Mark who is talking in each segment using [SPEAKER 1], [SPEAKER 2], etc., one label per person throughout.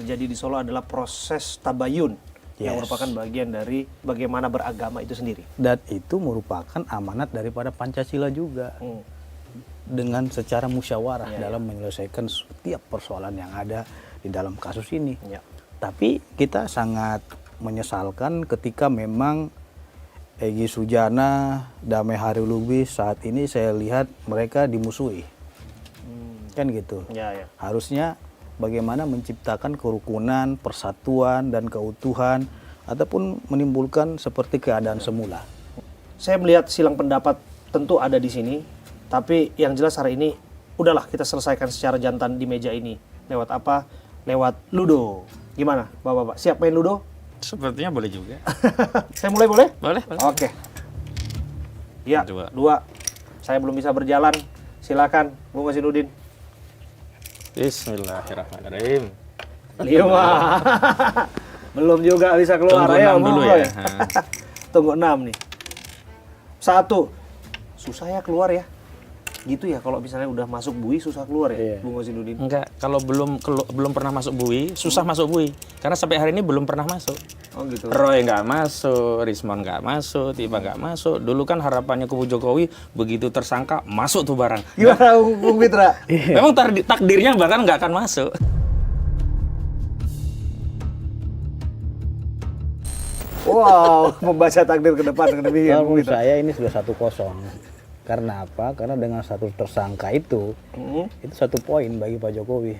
[SPEAKER 1] Jadi di Solo adalah proses tabayun yang
[SPEAKER 2] Yes.
[SPEAKER 1] merupakan bagian dari bagaimana beragama itu sendiri.
[SPEAKER 2] Dan itu merupakan amanat daripada Pancasila juga. Dengan secara musyawarah dalam menyelesaikan setiap persoalan yang ada di dalam kasus ini.
[SPEAKER 1] Ya.
[SPEAKER 2] Tapi kita sangat menyesalkan ketika memang Egy Sujana, Damai Harilubis saat ini saya lihat mereka dimusuhi. Kan gitu.
[SPEAKER 1] Ya, ya.
[SPEAKER 2] Harusnya bagaimana menciptakan kerukunan, persatuan, dan keutuhan, ataupun menimbulkan seperti keadaan semula.
[SPEAKER 1] Saya melihat silang pendapat tentu ada di sini, tapi yang jelas hari ini udahlah kita selesaikan secara jantan di meja ini. Lewat apa? Lewat Ludo. Gimana, Bapak-bapak? Siap main Ludo?
[SPEAKER 3] Sepertinya boleh juga.
[SPEAKER 1] Saya mulai boleh?
[SPEAKER 3] Boleh, boleh.
[SPEAKER 1] Oke. Ya,
[SPEAKER 3] Dua.
[SPEAKER 1] 2. Saya belum bisa berjalan. Silakan, Bung Hasanuddin.
[SPEAKER 3] Bismillahirrahmanirrahim.
[SPEAKER 1] 5. Belum juga bisa keluar.
[SPEAKER 3] Tunggu
[SPEAKER 1] Ayo,
[SPEAKER 3] 6 dulu
[SPEAKER 1] Bung.
[SPEAKER 3] ya.
[SPEAKER 1] Tunggu 6 nih. 1. Susah ya keluar ya. Gitu ya kalau misalnya udah masuk bui susah keluar ya,
[SPEAKER 2] Iya.
[SPEAKER 1] Bung Hasanuddin.
[SPEAKER 3] Enggak, kalau belum pernah masuk bui, susah masuk bui. Karena sampai hari ini belum pernah masuk.
[SPEAKER 1] Oh gitu.
[SPEAKER 3] Roy nggak masuk, Rismon nggak masuk, Tiba nggak masuk. Dulu kan harapannya kubu Jokowi begitu tersangka masuk tuh barang.
[SPEAKER 1] Gimana Bung Fitra?
[SPEAKER 3] Memang takdirnya bahkan nggak akan masuk.
[SPEAKER 1] Wow, membaca takdir ke depan ke demikian,
[SPEAKER 2] Kalau
[SPEAKER 1] Bung
[SPEAKER 2] menurut
[SPEAKER 1] Fitra.
[SPEAKER 2] saya ini sudah 1-0. Karena apa? Karena dengan satu tersangka itu satu poin bagi Pak Jokowi.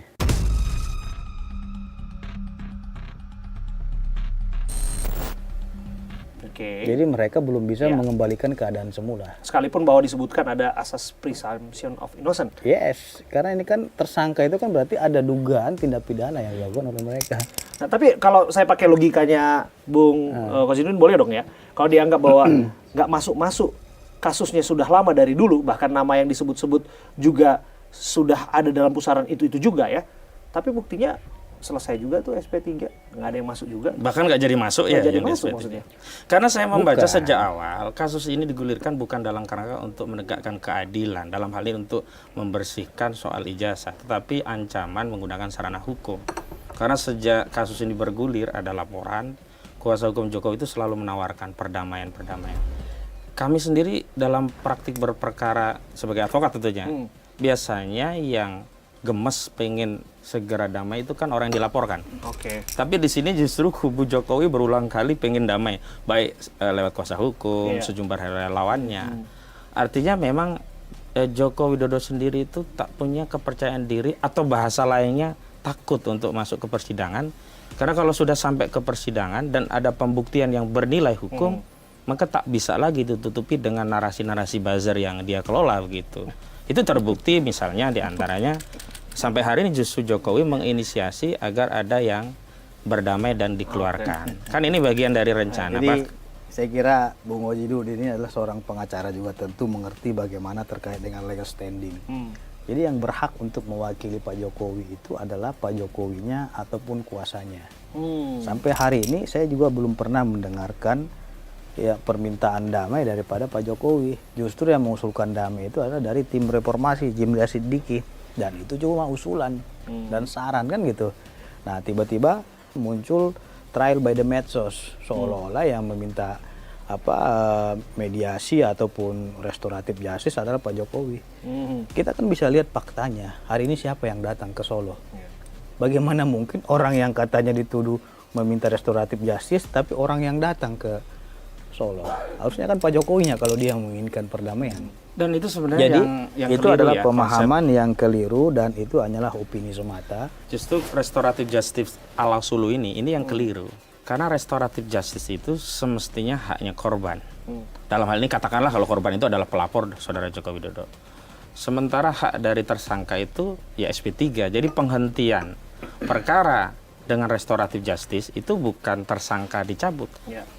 [SPEAKER 1] Oke.
[SPEAKER 2] Jadi mereka belum bisa mengembalikan keadaan semula.
[SPEAKER 1] Sekalipun bahwa disebutkan ada asas presumption of innocent.
[SPEAKER 2] Yes, karena ini kan tersangka itu kan berarti ada dugaan tindak pidana yang dilakukan oleh mereka.
[SPEAKER 1] Nah, tapi kalau saya pakai logikanya Bung Hasanuddin boleh dong ya. Kalau dianggap bahwa nggak masuk-masuk, kasusnya sudah lama dari dulu, bahkan nama yang disebut-sebut juga sudah ada dalam pusaran itu juga ya. Tapi buktinya selesai juga tuh SP3, nggak ada yang masuk juga.
[SPEAKER 3] Bahkan nggak jadi masuk
[SPEAKER 1] Nggak
[SPEAKER 3] ya.
[SPEAKER 1] jadi
[SPEAKER 3] yang
[SPEAKER 1] masuk
[SPEAKER 3] di SP3.
[SPEAKER 1] maksudnya.
[SPEAKER 3] Karena saya membaca
[SPEAKER 2] Bukan.
[SPEAKER 3] sejak awal, kasus ini digulirkan bukan dalam kerangka untuk menegakkan keadilan, dalam hal ini untuk membersihkan soal ijazah, tetapi ancaman menggunakan sarana hukum. Karena sejak kasus ini bergulir, ada laporan, kuasa hukum Jokowi itu selalu menawarkan perdamaian-perdamaian. Kami sendiri dalam praktik berperkara sebagai advokat tentunya, biasanya yang gemes pengen segera damai itu kan orang yang dilaporkan.
[SPEAKER 1] Oke.
[SPEAKER 3] Tapi di sini justru kubu Jokowi berulang kali pengen damai, baik lewat kuasa hukum, sejumlah relawannya. Artinya memang Joko Widodo sendiri itu tak punya kepercayaan diri atau bahasa lainnya takut untuk masuk ke persidangan. Karena kalau sudah sampai ke persidangan dan ada pembuktian yang bernilai hukum, maka tak bisa lagi ditutupi dengan narasi-narasi buzzer yang dia kelola begitu. Itu terbukti misalnya diantaranya sampai hari ini justru Jokowi menginisiasi agar ada yang berdamai dan dikeluarkan. Kan ini bagian dari rencana,
[SPEAKER 2] Jadi
[SPEAKER 3] Pak.
[SPEAKER 2] saya kira Bung Hasanuddin ini adalah seorang pengacara juga tentu mengerti bagaimana terkait dengan legal standing. Jadi yang berhak untuk mewakili Pak Jokowi itu adalah Pak Jokowinya ataupun kuasanya. Sampai hari ini saya juga belum pernah mendengarkan ya permintaan damai daripada Pak Jokowi. Justru yang mengusulkan damai itu adalah dari tim reformasi Jimli Siddiqui, dan itu cuma usulan dan saran kan gitu. Nah tiba-tiba muncul trial by the medsos seolah-olah yang meminta mediasi ataupun restoratif justice adalah Pak Jokowi. Kita kan bisa lihat faktanya. Hari ini siapa yang datang ke Solo? Bagaimana mungkin orang yang katanya dituduh meminta restoratif justice tapi orang yang datang ke Solo? Harusnya kan Pak Jokowinya kalau dia menginginkan perdamaian.
[SPEAKER 3] Dan itu sebenarnya
[SPEAKER 2] Jadi
[SPEAKER 3] yang
[SPEAKER 2] itu
[SPEAKER 3] keliru
[SPEAKER 2] adalah
[SPEAKER 3] ya,
[SPEAKER 2] pemahaman yang keliru dan itu hanyalah opini semata.
[SPEAKER 3] Justru restoratif justice ala Sulu ini yang keliru. Karena restoratif justice itu semestinya haknya korban. Dalam hal ini katakanlah kalau korban itu adalah pelapor saudara Joko Widodo. Sementara hak dari tersangka itu ya SP3. Jadi penghentian perkara dengan restoratif justice itu bukan tersangka dicabut,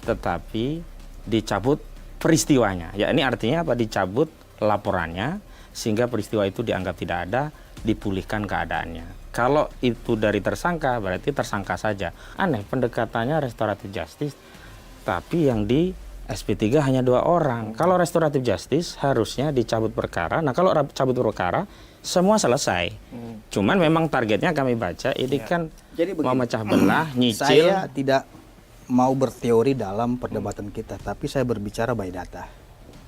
[SPEAKER 3] tetapi dicabut peristiwanya. Ya ini artinya apa? Dicabut laporannya sehingga peristiwa itu dianggap tidak ada, dipulihkan keadaannya. Kalau itu dari tersangka, berarti tersangka saja. Aneh, pendekatannya restoratif justice, tapi yang SP3 hanya 2 orang. Kalau restoratif justice harusnya dicabut perkara. Nah, kalau cabut perkara semua selesai. Cuman memang targetnya kami baca ini kan
[SPEAKER 2] Jadi begini,
[SPEAKER 3] memecah belah, nyicil.
[SPEAKER 2] Saya tidak mau berteori dalam perdebatan kita, tapi saya berbicara by data.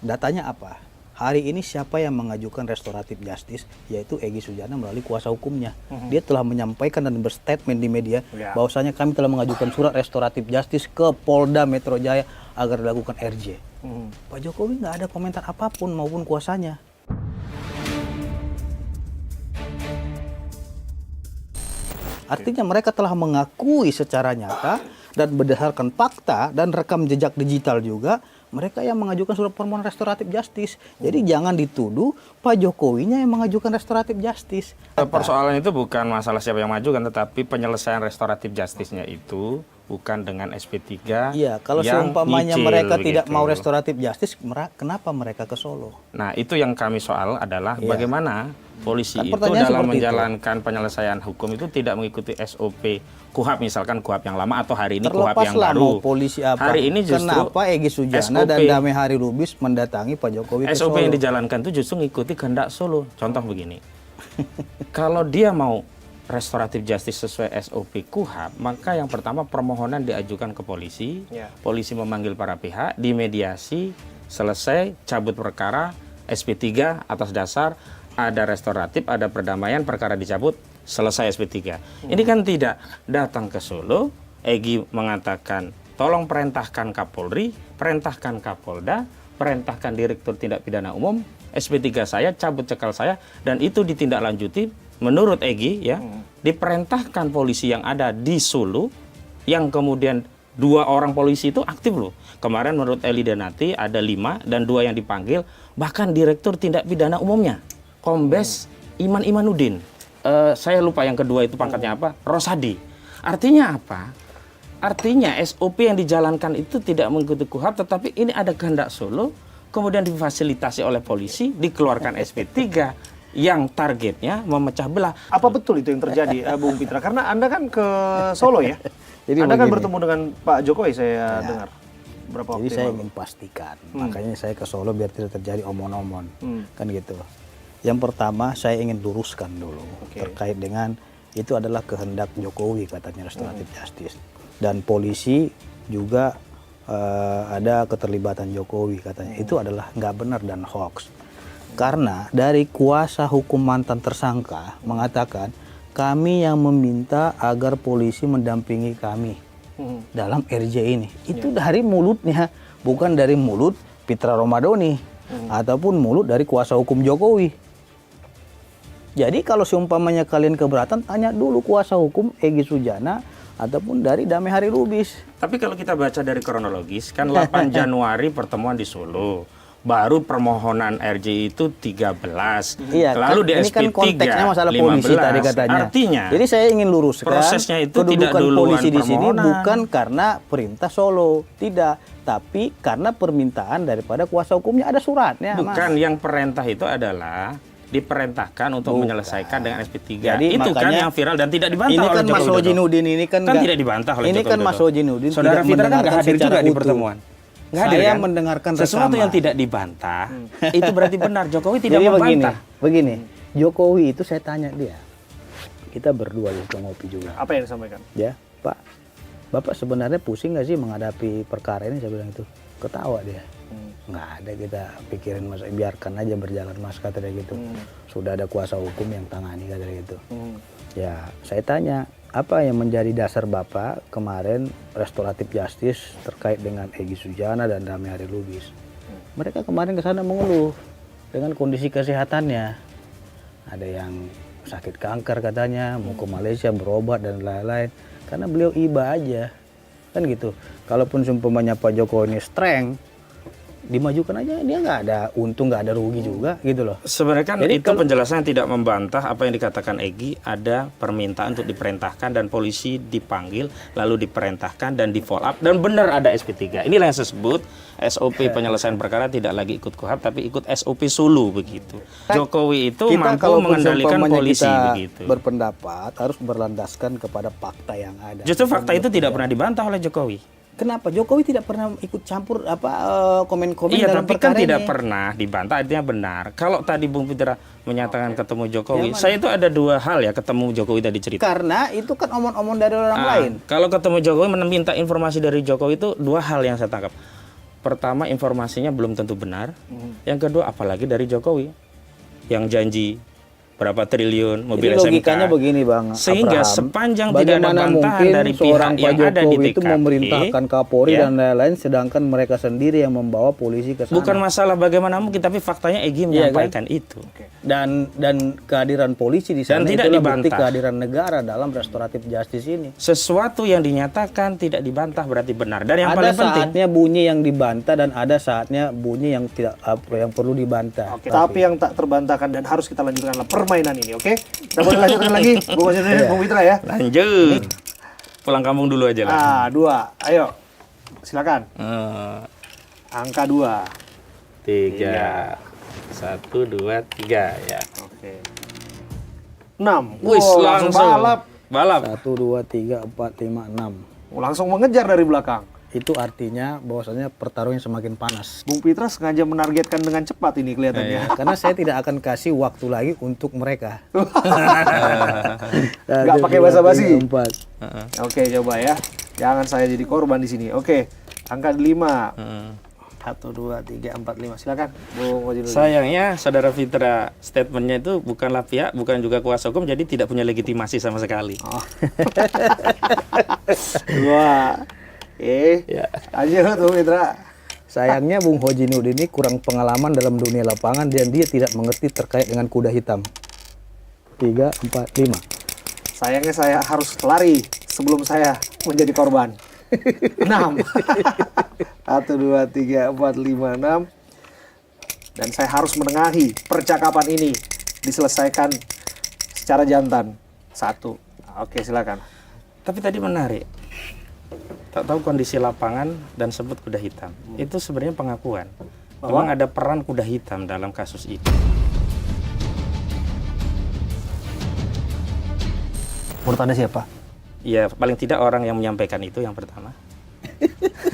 [SPEAKER 2] Datanya apa? Hari ini siapa yang mengajukan restoratif justice? Yaitu Egy Sujana melalui kuasa hukumnya. Dia telah menyampaikan dan berstatement di media bahwasanya kami telah mengajukan surat restoratif justice ke Polda Metro Jaya agar dilakukan RJ. Pak Jokowi nggak ada komentar apapun maupun kuasanya. Artinya mereka telah mengakui secara nyata dan berdasarkan fakta dan rekam jejak digital juga, mereka yang mengajukan surat permohonan restoratif justice. Jadi jangan dituduh Pak Jokowinya yang mengajukan restoratif justice.
[SPEAKER 3] Persoalan itu bukan masalah siapa yang majukan, tetapi penyelesaian restoratif justice-nya itu bukan dengan SP3.
[SPEAKER 2] Iya, kalau
[SPEAKER 3] yang
[SPEAKER 2] seumpamanya
[SPEAKER 3] nyicil,
[SPEAKER 2] mereka tidak
[SPEAKER 3] gitu.
[SPEAKER 2] mau restoratif justice, kenapa mereka ke Solo?
[SPEAKER 3] Nah, itu yang kami soal adalah bagaimana polisi
[SPEAKER 2] Kan
[SPEAKER 3] itu
[SPEAKER 2] pertanyaan
[SPEAKER 3] dalam
[SPEAKER 2] seperti itu.
[SPEAKER 3] menjalankan penyelesaian hukum itu tidak mengikuti SOP KUHAP, misalkan KUHAP yang lama atau hari ini KUHAP yang
[SPEAKER 2] Terlepaslah
[SPEAKER 3] baru.
[SPEAKER 2] mau polisi apa.
[SPEAKER 3] Hari ini justru
[SPEAKER 2] Kenapa Egy Sujana dan Damai Hari Lubis mendatangi Pak Jokowi ke
[SPEAKER 3] SOP
[SPEAKER 2] Solo?
[SPEAKER 3] yang dijalankan itu justru mengikuti kehendak Solo. Contoh begini, kalau dia mau restoratif justice sesuai SOP KUHAP, maka yang pertama permohonan diajukan ke polisi, polisi memanggil para pihak, dimediasi, selesai, cabut perkara, SP3 atas dasar ada restoratif, ada perdamaian, perkara dicabut, selesai SP3. Ini kan tidak datang ke Solo, Egy mengatakan, tolong perintahkan Kapolri, perintahkan Kapolda, perintahkan Direktur Tindak Pidana Umum, SP3 saya, cabut cekal saya, dan itu ditindaklanjuti menurut Egy ya, diperintahkan polisi yang ada di Solo, yang kemudian 2 orang polisi itu aktif loh. Kemarin menurut Eli Denati ada 5 dan 2 yang dipanggil, bahkan Direktur Tindak Pidana Umumnya, Kombes Iman Imanuddin. Saya lupa yang kedua itu pangkatnya apa, Rosadi. Artinya apa? Artinya SOP yang dijalankan itu tidak mengikuti KUHAP, tetapi ini ada kehendak Solo, kemudian difasilitasi oleh polisi, dikeluarkan SP3 yang targetnya memecah belah.
[SPEAKER 1] Apa betul itu yang terjadi, Bung Pitra? Karena Anda kan ke Solo ya.
[SPEAKER 2] Jadi
[SPEAKER 1] Anda kan
[SPEAKER 2] begini.
[SPEAKER 1] bertemu dengan Pak Jokowi, saya dengar. Berapa waktu
[SPEAKER 2] Jadi
[SPEAKER 1] yang
[SPEAKER 2] saya
[SPEAKER 1] lalu?
[SPEAKER 2] ingin pastikan, makanya saya ke Solo biar tidak terjadi omon-omon, kan gitu. Yang pertama saya ingin luruskan dulu terkait dengan itu adalah kehendak Jokowi katanya restoratif justice, dan polisi juga ada keterlibatan Jokowi katanya. Itu adalah nggak benar dan hoax. Karena dari kuasa hukum mantan tersangka mengatakan kami yang meminta agar polisi mendampingi kami dalam RJ ini. Itu dari mulutnya, bukan dari mulut Pitra Romadoni ataupun mulut dari kuasa hukum Jokowi. Jadi kalau seumpamanya kalian keberatan, tanya dulu kuasa hukum Egy Sujana ataupun dari Damai Hari Lubis.
[SPEAKER 3] Tapi kalau kita baca dari kronologis, kan 8 Januari pertemuan di Solo. Baru permohonan RJ itu 13.
[SPEAKER 2] Iya,
[SPEAKER 3] lalu di
[SPEAKER 2] ini kan
[SPEAKER 3] SP3
[SPEAKER 2] konteksnya masalah polisi
[SPEAKER 3] 15.
[SPEAKER 2] tadi katanya.
[SPEAKER 3] Artinya,
[SPEAKER 2] jadi saya ingin luruskan
[SPEAKER 3] prosesnya itu tidak
[SPEAKER 2] kedudukan
[SPEAKER 3] duluan
[SPEAKER 2] polisi di sini
[SPEAKER 3] permohonan.
[SPEAKER 2] bukan karena perintah Solo, tidak, tapi karena permintaan daripada kuasa hukumnya, ada suratnya.
[SPEAKER 3] bukan
[SPEAKER 2] Mas.
[SPEAKER 3] yang perintah itu adalah diperintahkan untuk menyelesaikan dengan SP3.
[SPEAKER 2] Jadi
[SPEAKER 3] itu kan
[SPEAKER 2] makanya
[SPEAKER 3] yang viral dan tidak dibantah
[SPEAKER 2] ini
[SPEAKER 3] oleh
[SPEAKER 2] kan
[SPEAKER 3] Joko
[SPEAKER 2] Mas
[SPEAKER 3] Widodo.
[SPEAKER 2] Ojinudin ini kan nggak-
[SPEAKER 3] tidak dibantah oleh
[SPEAKER 2] ini
[SPEAKER 3] Joko
[SPEAKER 2] kan
[SPEAKER 3] Widodo.
[SPEAKER 2] Mas Ojinudin
[SPEAKER 3] Saudara
[SPEAKER 2] tidak
[SPEAKER 3] Fitra kan nggak
[SPEAKER 2] mendengarkan
[SPEAKER 3] hadir juga
[SPEAKER 2] secara
[SPEAKER 3] di
[SPEAKER 2] utuh.
[SPEAKER 3] pertemuan. Nggak hadir,
[SPEAKER 2] Saya
[SPEAKER 3] kan?
[SPEAKER 2] mendengarkan
[SPEAKER 3] sesuatu
[SPEAKER 2] rekaman.
[SPEAKER 3] yang tidak dibantah itu berarti benar. Jokowi tidak
[SPEAKER 2] Jadi
[SPEAKER 3] membantah.
[SPEAKER 2] begini, Jokowi itu saya tanya dia, kita berdua juga ngopi juga.
[SPEAKER 1] Apa yang disampaikan?
[SPEAKER 2] Ya, Pak, Bapak sebenarnya pusing nggak sih menghadapi perkara ini? Saya bilang itu. Ketawa dia. Nggak ada, kita pikirin Mas, biarkan aja berjalan Mas, kata dia gitu. Sudah ada kuasa hukum yang tangani, kata dia gitu. Ya, saya tanya, apa yang menjadi dasar Bapak kemarin restoratif justice terkait dengan Egy Sujana dan Damai Hari Lubis? Mereka kemarin ke sana mengeluh dengan kondisi kesehatannya. Ada yang sakit kanker katanya, mau ke Malaysia berobat dan lain-lain. Karena beliau iba aja, kan gitu. Kalaupun seumpamanya Pak Jokowi ini strength, dimajukan aja, dia nggak ada untung, nggak ada rugi juga, gitu loh.
[SPEAKER 3] Sebenarnya kan
[SPEAKER 2] Jadi
[SPEAKER 3] itu
[SPEAKER 2] kalau-
[SPEAKER 3] penjelasan yang tidak membantah apa yang dikatakan Egy. Ada permintaan untuk diperintahkan dan polisi dipanggil, lalu diperintahkan dan di follow up, dan benar ada SP3. Inilah yang saya sebut SOP penyelesaian perkara tidak lagi ikut KUHAP tapi ikut SOP Solo begitu. Jokowi itu mampu
[SPEAKER 2] kalaupun
[SPEAKER 3] mengendalikan
[SPEAKER 2] seumpamanya
[SPEAKER 3] polisi
[SPEAKER 2] kita
[SPEAKER 3] begitu.
[SPEAKER 2] berpendapat harus berlandaskan kepada fakta yang ada.
[SPEAKER 3] Justru fakta itu tidak pernah dibantah oleh Jokowi.
[SPEAKER 2] Kenapa Jokowi tidak pernah ikut campur komen-komen
[SPEAKER 3] Iya,
[SPEAKER 2] dalam
[SPEAKER 3] tapi kan
[SPEAKER 2] perkara
[SPEAKER 3] tidak
[SPEAKER 2] ini?
[SPEAKER 3] pernah dibantah, artinya benar. Kalau tadi Bung Fitra menyatakan ketemu Jokowi,
[SPEAKER 2] Yang mana?
[SPEAKER 3] saya itu ada dua hal ya ketemu Jokowi tadi cerita.
[SPEAKER 2] Karena itu kan omong-omong dari orang lain.
[SPEAKER 3] Kalau ketemu Jokowi meminta informasi dari Jokowi itu dua hal yang saya tangkap. Pertama, informasinya belum tentu benar. Yang kedua, apalagi dari Jokowi yang janji berapa triliun mobil
[SPEAKER 2] Jadi
[SPEAKER 3] SMK.
[SPEAKER 2] logikanya begini Bang
[SPEAKER 3] Sehingga
[SPEAKER 2] Abraham,
[SPEAKER 3] sepanjang tidak ada
[SPEAKER 2] bagaimana
[SPEAKER 3] bantahan
[SPEAKER 2] mungkin
[SPEAKER 3] dari
[SPEAKER 2] seorang
[SPEAKER 3] pihak
[SPEAKER 2] Pak
[SPEAKER 3] yang ada di
[SPEAKER 2] Jokowi itu
[SPEAKER 3] TKP,
[SPEAKER 2] memerintahkan Kapolri
[SPEAKER 3] ya.
[SPEAKER 2] dan lain-lain, sedangkan mereka sendiri yang membawa polisi ke sana.
[SPEAKER 3] Bukan masalah bagaimana mungkin, tapi faktanya Egy
[SPEAKER 2] Iya,
[SPEAKER 3] menyampaikan itu.
[SPEAKER 2] Dan kehadiran polisi di sana
[SPEAKER 3] Dan tidak
[SPEAKER 2] itulah bukti
[SPEAKER 3] dibantah.
[SPEAKER 2] kehadiran negara dalam restoratif justice ini.
[SPEAKER 3] Sesuatu yang dinyatakan tidak dibantah berarti benar. Dan yang
[SPEAKER 2] Ada
[SPEAKER 3] paling penting,
[SPEAKER 2] saatnya bunyi yang dibantah dan ada saatnya bunyi yang tidak yang perlu dibantah.
[SPEAKER 1] Oke, tapi yang tak terbantahkan dan harus kita lanjutkan adalah permainan ini, oke? Kita boleh lanjutkan lagi, Bung Wajidudin, Bung Fitra ya.
[SPEAKER 3] lanjut. Pulang kampung dulu aja lah.
[SPEAKER 1] 2, ayo, silakan. Angka 2.
[SPEAKER 3] 3, 1, 2, 3 ya.
[SPEAKER 1] Oke. 6.
[SPEAKER 3] Wis langsung
[SPEAKER 1] balap.
[SPEAKER 3] Balap.
[SPEAKER 2] 1, 2, 3, 4, 5, 6.
[SPEAKER 1] Langsung mengejar dari belakang.
[SPEAKER 2] Itu artinya bahwasanya pertarungan semakin panas.
[SPEAKER 1] Bung Fitra sengaja menargetkan dengan cepat ini kelihatannya.
[SPEAKER 2] Karena saya tidak akan kasih waktu lagi untuk mereka.
[SPEAKER 1] Nggak pakai basa-basi.
[SPEAKER 2] 4.
[SPEAKER 1] Oke, coba ya. Jangan saya jadi korban di sini. Oke. Angka 5. 1, 2, 3, 4, 5. Silakan, Bung Wajidudin.
[SPEAKER 3] Sayangnya saudara Fitra statementnya itu bukanlah pihak, bukan juga kuasa hukum, jadi tidak punya legitimasi sama sekali.
[SPEAKER 1] 2.
[SPEAKER 3] Ya.
[SPEAKER 1] Lanjut, Bung Fitra.
[SPEAKER 2] Sayangnya Bung Wajidudin ini kurang pengalaman dalam dunia lapangan dan dia tidak mengerti terkait dengan kuda hitam. 3, 4, 5.
[SPEAKER 1] Sayangnya saya harus lari sebelum saya menjadi korban. 6. 1, 2, 3, 4, 5, 6. Dan saya harus menengahi percakapan ini diselesaikan secara jantan. 1. Oke, silakan.
[SPEAKER 3] Tapi tadi menarik. Tak tahu kondisi lapangan dan sebut kuda hitam. Itu sebenarnya pengakuan. Memang ada peran kuda hitam dalam kasus ini.
[SPEAKER 1] Menurut Anda siapa?
[SPEAKER 3] Ya, paling tidak orang yang menyampaikan itu yang pertama.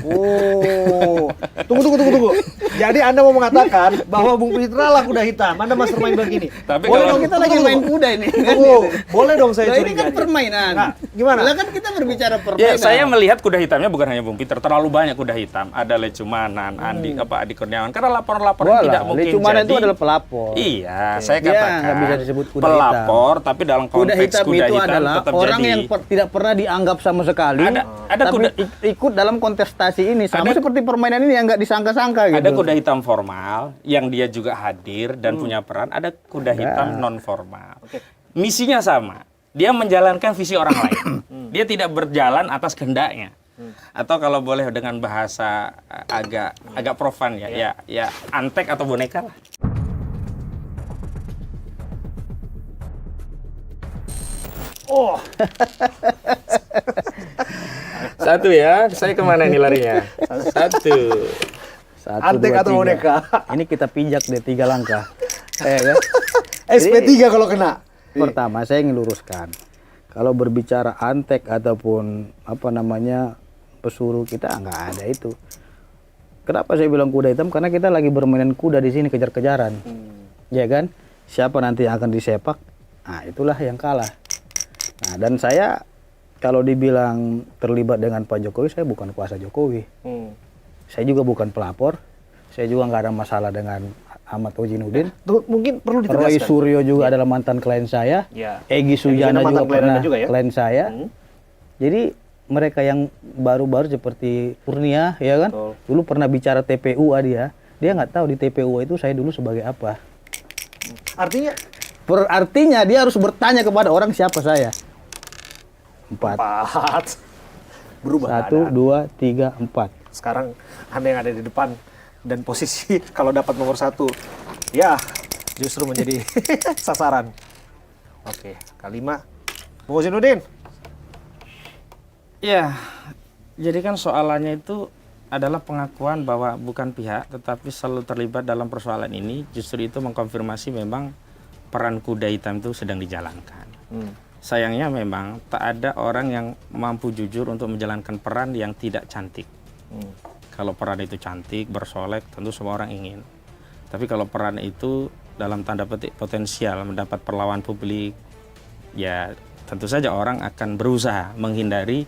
[SPEAKER 1] Oh, tunggu. Jadi Anda mau mengatakan bahwa Bung Fitra lah kuda hitam. Anda mastermind begini.
[SPEAKER 3] Tapi
[SPEAKER 1] boleh
[SPEAKER 3] kalau
[SPEAKER 1] dong
[SPEAKER 2] Kita lagi main kuda ini.
[SPEAKER 1] boleh dong saya
[SPEAKER 2] Nah, ini
[SPEAKER 1] curiga.
[SPEAKER 2] kan permainan.
[SPEAKER 1] Nah, gimana?
[SPEAKER 2] Lah kan kita berbicara
[SPEAKER 3] ya,
[SPEAKER 2] permainan.
[SPEAKER 3] saya melihat kuda hitamnya bukan hanya Bung Peter, terlalu banyak kuda hitam. Ada Lecumanan, Adi Kurniawan. Karena laporan-laporan tidak mungkin
[SPEAKER 2] Lecumanan
[SPEAKER 3] jadi.
[SPEAKER 2] itu adalah pelapor.
[SPEAKER 3] Iya, saya
[SPEAKER 2] Dia
[SPEAKER 3] katakan
[SPEAKER 2] nggak bisa disebut kuda
[SPEAKER 3] pelapor, tapi dalam
[SPEAKER 2] Kuda
[SPEAKER 3] konteks
[SPEAKER 2] hitam
[SPEAKER 3] kuda
[SPEAKER 2] itu
[SPEAKER 3] hitam
[SPEAKER 2] adalah
[SPEAKER 3] tetap
[SPEAKER 2] orang
[SPEAKER 3] jadi.
[SPEAKER 2] yang tidak pernah dianggap sama sekali.
[SPEAKER 3] Ada
[SPEAKER 2] tapi
[SPEAKER 3] kuda-
[SPEAKER 2] ikut dalam kontestasi ini sama
[SPEAKER 3] Ada-
[SPEAKER 2] seperti permainan ini yang nggak disangka-sangka gitu.
[SPEAKER 3] Ada kuda hitam formal yang dia juga hadir dan punya peran. Ada kuda hitam non formal. Misinya sama. Dia menjalankan visi orang lain. Dia tidak berjalan atas kehendaknya. Atau kalau boleh dengan bahasa agak profan ya antek atau boneka lah.
[SPEAKER 1] Oh,
[SPEAKER 3] Satu ya, saya kemana ini larinya? Satu.
[SPEAKER 2] 1,
[SPEAKER 1] Antek
[SPEAKER 2] 2,
[SPEAKER 1] atau
[SPEAKER 2] 3.
[SPEAKER 1] boneka?
[SPEAKER 2] Ini kita pijak deh 3 langkah. Kan?
[SPEAKER 1] SP3 kalau kena.
[SPEAKER 2] Pertama saya ingin luruskan. Kalau berbicara antek ataupun pesuruh, kita nggak ada itu. Kenapa saya bilang kuda hitam? Karena kita lagi bermainan kuda di sini, kejar-kejaran. Ya kan? Siapa nanti yang akan disepak? Nah, itulah yang kalah. Nah, dan saya kalau dibilang terlibat dengan Pak Jokowi, saya bukan kuasa Jokowi. Saya juga bukan pelapor. Saya juga nggak ada masalah dengan Ahmad Wajidudin.
[SPEAKER 1] Tuh, mungkin perlu
[SPEAKER 2] Roy
[SPEAKER 1] ditegaskan.
[SPEAKER 2] Suryo juga adalah mantan klien saya.
[SPEAKER 1] Ya.
[SPEAKER 2] Egy Sujana
[SPEAKER 1] mantan
[SPEAKER 2] juga
[SPEAKER 1] klien
[SPEAKER 2] pernah
[SPEAKER 1] Anda juga ya?
[SPEAKER 2] klien saya. Jadi mereka yang baru-baru seperti Kurnia, ya kan?
[SPEAKER 1] Betul.
[SPEAKER 2] Dulu pernah bicara TPU dia. Dia nggak tahu di TPU itu saya dulu sebagai apa.
[SPEAKER 1] Artinya
[SPEAKER 2] Artinya dia harus bertanya kepada orang siapa saya. 4.
[SPEAKER 1] 4. Berubah
[SPEAKER 2] 1, 2, 3, 4.
[SPEAKER 1] Sekarang Anda yang ada di depan dan posisi kalau dapat nomor 1 ya justru menjadi sasaran. Oke, kelima Bung Wajidudin.
[SPEAKER 3] Ya, jadi kan soalannya itu adalah pengakuan bahwa bukan pihak tetapi selalu terlibat dalam persoalan ini. Justru itu mengkonfirmasi memang peran kuda hitam itu sedang dijalankan. sayangnya memang tak ada orang yang mampu jujur untuk menjalankan peran yang tidak cantik. Kalau peran itu cantik, bersolek, tentu semua orang ingin. Tapi kalau peran itu dalam tanda petik potensial mendapat perlawanan publik, ya tentu saja orang akan berusaha menghindari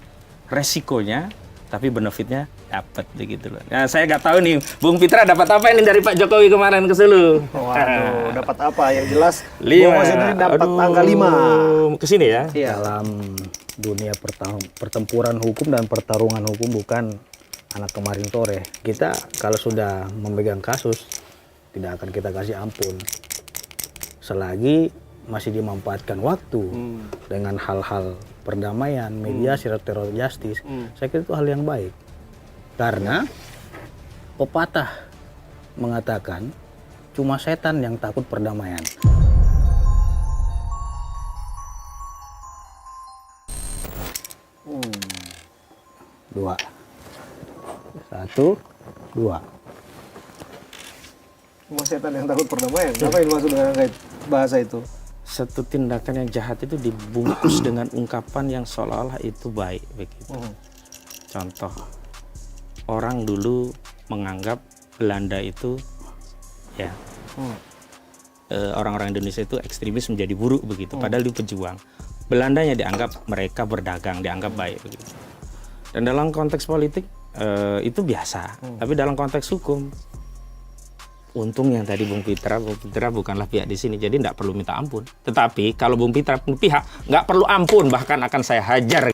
[SPEAKER 3] resikonya, tapi benefitnya dapat begitu loh. Nah, saya nggak tahu nih, Bung Pitra dapat apa ini dari Pak Jokowi kemarin ke Sulu?
[SPEAKER 1] Waduh, dapat apa? Yang jelas,
[SPEAKER 3] 5.
[SPEAKER 1] Bung Kosidudin dapat angka 5.
[SPEAKER 3] Ke sini ya.
[SPEAKER 1] Iya.
[SPEAKER 2] Dalam dunia pertempuran hukum dan pertarungan hukum bukan anak kemarin sore. Kita kalau sudah memegang kasus tidak akan kita kasih ampun. Selagi masih dimanfaatkan waktu dengan hal-hal perdamaian, mediasi, restoratif justice, saya kira itu hal yang baik. Karena pepatah mengatakan cuma setan yang takut perdamaian. Dua. 1, 2.
[SPEAKER 1] Cuma setan yang takut perdamaian. Apa yang dimaksud dengan bahasa itu?
[SPEAKER 3] Satu tindakan yang jahat itu dibungkus dengan ungkapan yang seolah-olah itu baik begitu. Contoh, orang dulu menganggap Belanda itu ya orang-orang Indonesia itu ekstremis menjadi buruk begitu, padahal dia pejuang. Belandanya dianggap mereka berdagang, dianggap baik begitu. Dan dalam konteks politik itu biasa, tapi dalam konteks hukum, untungnya tadi Bung Pitra bukanlah pihak di sini, jadi tidak perlu minta ampun. Tetapi kalau Bung Pitra pihak, nggak perlu ampun, bahkan akan saya hajar.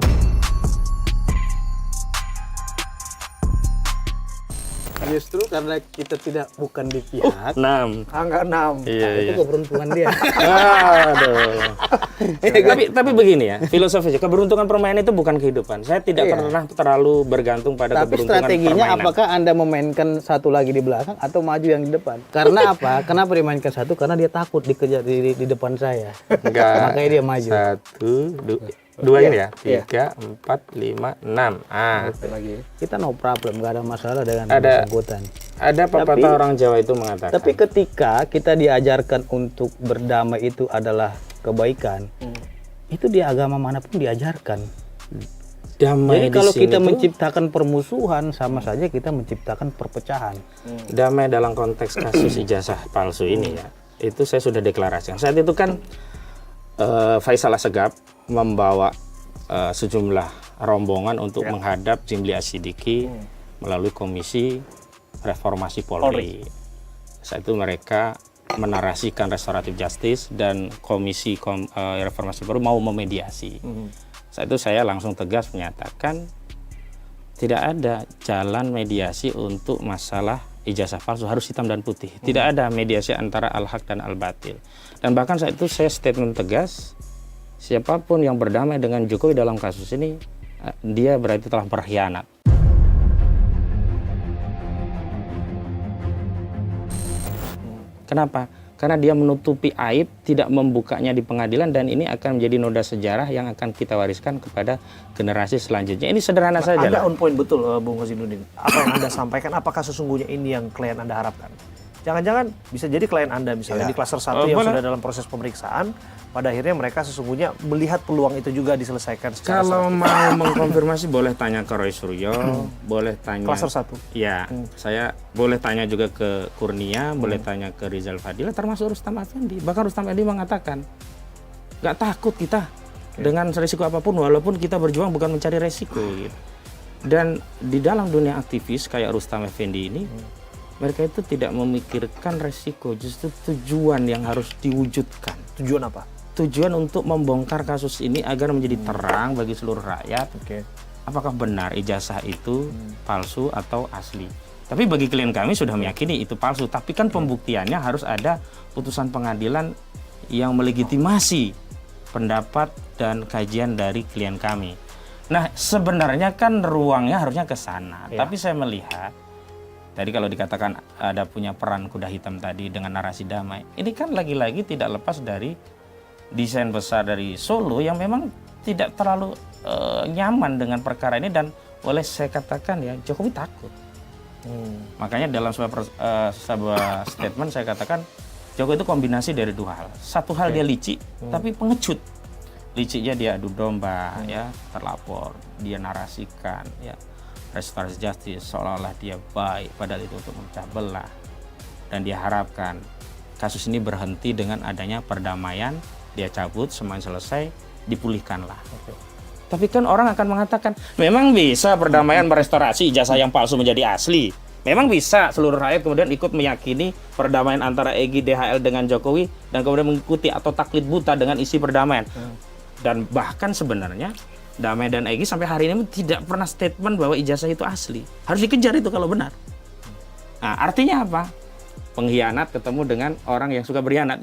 [SPEAKER 2] Justru karena kita bukan di pihak,
[SPEAKER 3] 6.
[SPEAKER 1] Angka 6.
[SPEAKER 3] Iya,
[SPEAKER 2] itu keberuntungan dia.
[SPEAKER 3] Aduh. tapi begini ya, filosofisnya keberuntungan permainan itu bukan kehidupan. Saya tidak pernah terlalu bergantung pada
[SPEAKER 2] Tapi
[SPEAKER 3] keberuntungan
[SPEAKER 2] strateginya
[SPEAKER 3] permainan.
[SPEAKER 2] apakah Anda memainkan satu lagi di belakang atau maju yang di depan? Karena apa? Kenapa dimainkan satu? Karena dia takut dikejar di depan saya.
[SPEAKER 3] Enggak.
[SPEAKER 2] Makanya dia maju.
[SPEAKER 3] 1, 2 ini ya. 3, 4, 5, 6.
[SPEAKER 1] Lagi.
[SPEAKER 2] Kita no problem, nggak ada masalah dengan
[SPEAKER 3] Ada-
[SPEAKER 2] bersangkutan.
[SPEAKER 3] Ada pepatah orang Jawa itu mengatakan.
[SPEAKER 2] Tapi ketika kita diajarkan untuk berdamai itu adalah kebaikan, itu di agama manapun diajarkan.
[SPEAKER 3] damai
[SPEAKER 2] Jadi
[SPEAKER 3] di
[SPEAKER 2] kalau
[SPEAKER 3] sini
[SPEAKER 2] kita
[SPEAKER 3] tuh-
[SPEAKER 2] menciptakan permusuhan, sama saja kita menciptakan perpecahan.
[SPEAKER 3] damai dalam konteks kasus ijazah palsu ini ya, itu saya sudah deklarasikan. Saat itu kan Faisal Assegaf membawa sejumlah rombongan untuk menghadap Zimli As-Sidiki melalui Komisi Reformasi Polri. Saat itu mereka menarasikan restoratif justice dan Komisi Reformasi Polri mau memediasi. Saat itu saya langsung tegas menyatakan tidak ada jalan mediasi untuk masalah ijazah palsu, harus hitam dan putih. Tidak ada mediasi antara al-haq dan al-batil. Dan bahkan saat itu saya statement tegas, siapapun yang berdamai dengan Jokowi dalam kasus ini, dia berarti telah berkhianat. Kenapa? Karena dia menutupi aib, tidak membukanya di pengadilan, dan ini akan menjadi noda sejarah yang akan kita wariskan kepada generasi selanjutnya. Ini sederhana saja.
[SPEAKER 1] Anda
[SPEAKER 3] lah.
[SPEAKER 1] on point betul, Bung Kosidudin. Apa yang Anda sampaikan, apakah sesungguhnya ini yang klien Anda harapkan? Jangan-jangan bisa jadi klien Anda misalnya di klaster 1 yang
[SPEAKER 3] boleh.
[SPEAKER 1] sudah dalam proses pemeriksaan, pada akhirnya mereka sesungguhnya melihat peluang itu juga diselesaikan secara
[SPEAKER 3] Kalau mau mengkonfirmasi boleh tanya ke Roy Suryo, boleh tanya.
[SPEAKER 1] klaster 1.
[SPEAKER 3] Ya, saya boleh tanya juga ke Kurnia, boleh tanya ke Rizal Fadila, termasuk Rustam Effendi. Bahkan Rustam Effendi mengatakan, nggak takut kita dengan risiko apapun, walaupun kita berjuang bukan mencari resiko. Gitu. Dan di dalam dunia aktivis kayak Rustam Effendi ini, mereka itu tidak memikirkan resiko, justru tujuan yang harus diwujudkan.
[SPEAKER 1] Tujuan apa?
[SPEAKER 3] Tujuan untuk membongkar kasus ini agar menjadi terang bagi seluruh rakyat.
[SPEAKER 1] Oke.
[SPEAKER 3] Apakah benar ijazah itu palsu atau asli? Tapi bagi klien kami sudah meyakini itu palsu. Tapi kan pembuktiannya harus ada putusan pengadilan yang melegitimasi pendapat dan kajian dari klien kami. Nah, sebenarnya kan ruangnya harusnya ke sana. Tapi saya melihat, tadi kalau dikatakan ada punya peran kuda hitam tadi dengan narasi damai, ini kan lagi-lagi tidak lepas dari desain besar dari Solo yang memang tidak terlalu nyaman dengan perkara ini, dan boleh saya katakan ya, Jokowi takut. Makanya dalam sebuah statement saya katakan Jokowi itu kombinasi dari dua hal. Satu hal dia licik, tapi pengecut. liciknya dia adu domba, ya, terlapor, dia narasikan, ya, restoratif justice seolah-olah dia baik, padahal itu untuk memecah belah. Dan dia harapkan kasus ini berhenti dengan adanya perdamaian, dia cabut, semuanya selesai, dipulihkanlah. Tapi kan orang akan mengatakan, memang bisa perdamaian merestorasi ijazah yang palsu menjadi asli. Memang bisa seluruh rakyat kemudian ikut meyakini perdamaian antara Egy DHL dengan Jokowi dan kemudian mengikuti atau taklid buta dengan isi perdamaian. Dan bahkan sebenarnya Damai dan Egy sampai hari ini tidak pernah statement bahwa ijazah itu asli. Harus dikejar itu kalau benar. Nah, artinya apa? Pengkhianat ketemu dengan orang yang suka berkhianat.